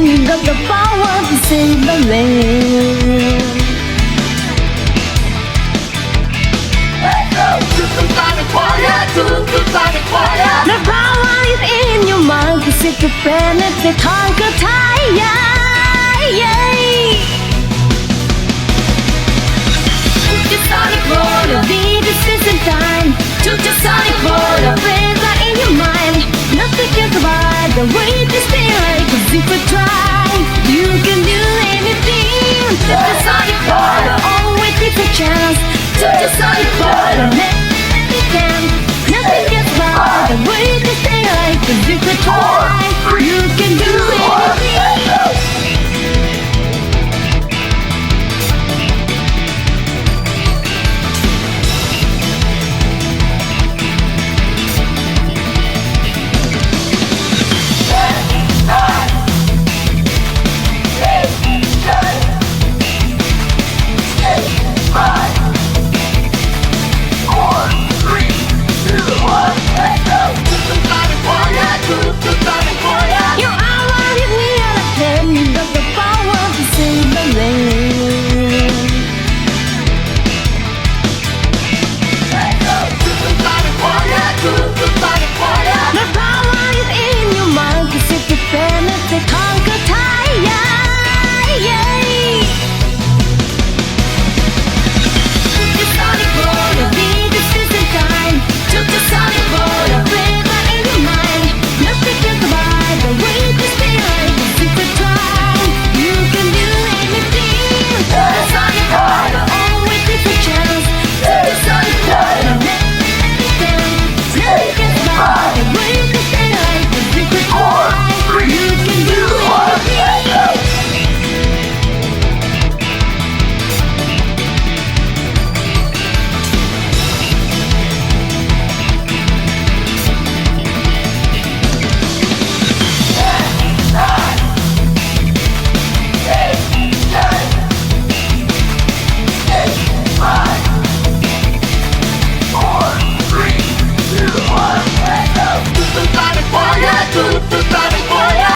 you got the power to save the land. The power is in your mind to set the planet to conquer Gaia. To the sonic roller, this isn't time. To the sonic roller, flavor in your mind. Nothing can survive the way this feeling. 'Cause if you try, you can do anything. To the sonic roller, always takes a chance. To the sonic roller, nothing can survive the way this feeling. 'Cause if you try, you can do anything. You are what if we are a plan. You got the power to save the land. The power is in your mind to set the planet to conquer Gaia.